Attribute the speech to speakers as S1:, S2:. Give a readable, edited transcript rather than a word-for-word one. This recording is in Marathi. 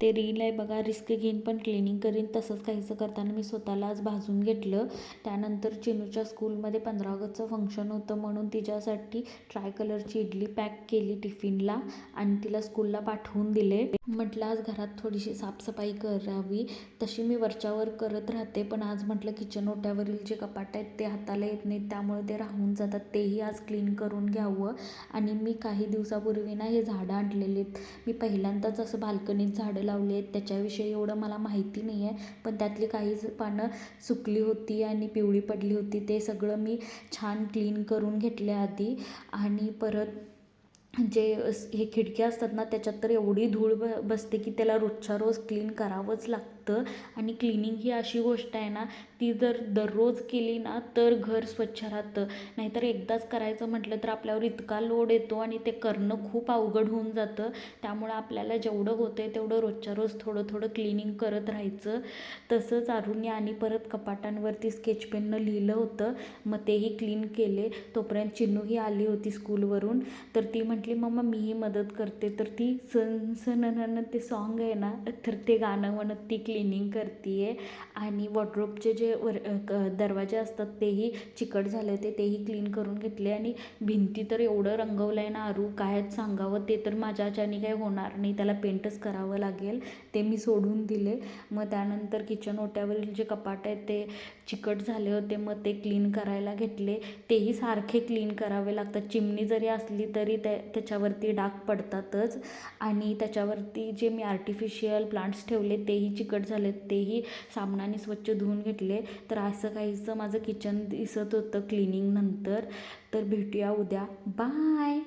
S1: ते रील आहे बघा, रिस्क घेईन पण क्लिनिंग करीन, तसंच काहीचं करताना मी स्वतःला आज भाजून घेतलं. त्यानंतर चिनूच्या स्कूलमध्ये 15 ऑगस्टचं फंक्शन होतं म्हणून तिच्यासाठी ट्राय कलरची इडली पॅक केली टिफिनला आणि तिला स्कूलला पाठवून दिले. म्हटलं आज घरात थोडीशी साफसफाई करावी, तशी मी वरच्यावर करत राहते, पण आज म्हटलं किचन ओट्यावरील जे कपाट आहेत ते हाताला येत नाहीत, त्यामुळे ते राहून जातात, तेही आज क्लीन करून घ्यावं. आणि मी काही दिवसापूर्वी ना हे झाडं आणलेली आहेत. मी पहिल्यांदाच असं बाल्कनीत झाडं लावली आहेत, त्याच्याविषयी एवढं मला माहिती नाही आहे, पण त्यातली काही पानं सुकली होती आणि पिवळी पडली होती. ते सगळं मी छान क्लीन करून घेतले आधी. आणि परत जे हे खिडक्या असतात ना, त्याच्यात तर एवढी धूळ बसते की त्याला रोजच्या रोज क्लीन करावंच लागतं. आणि क्लिनिंग ही अशी गोष्ट आहे ना, ती जर दररोज केली ना तर घर स्वच्छ राहतं. नाहीतर एकदाच करायचं म्हटलं तर आपल्यावर इतका लोड येतो आणि ते करणं खूप अवघड होऊन जातं. त्यामुळं आपल्याला जेवढं होतं आहे तेवढं रोजच्या रोज थोडं थोडं क्लिनिंग करत राहायचं. तसंच आरुने आणि परत कपाटांवरती स्केच पेननं लिहिलं होतं, मग तेही क्लीन केले. तोपर्यंत चिन्नूही आली होती स्कूलवरून, तर ती म्हटली मम्मा मीही मदत करते. तर ती सन सन ते सॉन्ग आहे ना, तर ते गाणं म्हणत ती क्लिनिंग करते आहे. आणि वॉर्डरोबचे जे दरवाजे असतात तेही चिकट झाले होते, तेही क्लीन करून घेतले. आणि भिंती तर एवढं रंगवलं आहे ना आरू, काय सांगावं, ते तर माझ्याच्याने काही होणार नाही, त्याला पेंटच करावं लागेल, ते मी सोडून दिले. मग त्यानंतर किचन ओट्यावरील जे कपाट आहेत ते चिकट झाले होते, मग ते क्लीन करायला घेतले. तेही सारखे क्लीन करावे लागतात, चिमणी जरी असली तरी त्याच्यावरती डाग पडतातच. आणि त्याच्यावरती जे मी आर्टिफिशियल प्लांट्स ठेवले तेही चिकट झाले, तेही साबणाने स्वच्छ धुवून घेतले. तर असं काहीचं माझं किचन दिसत होतं क्लिनिंग नंतर. तर भेटूया उद्या, बाय.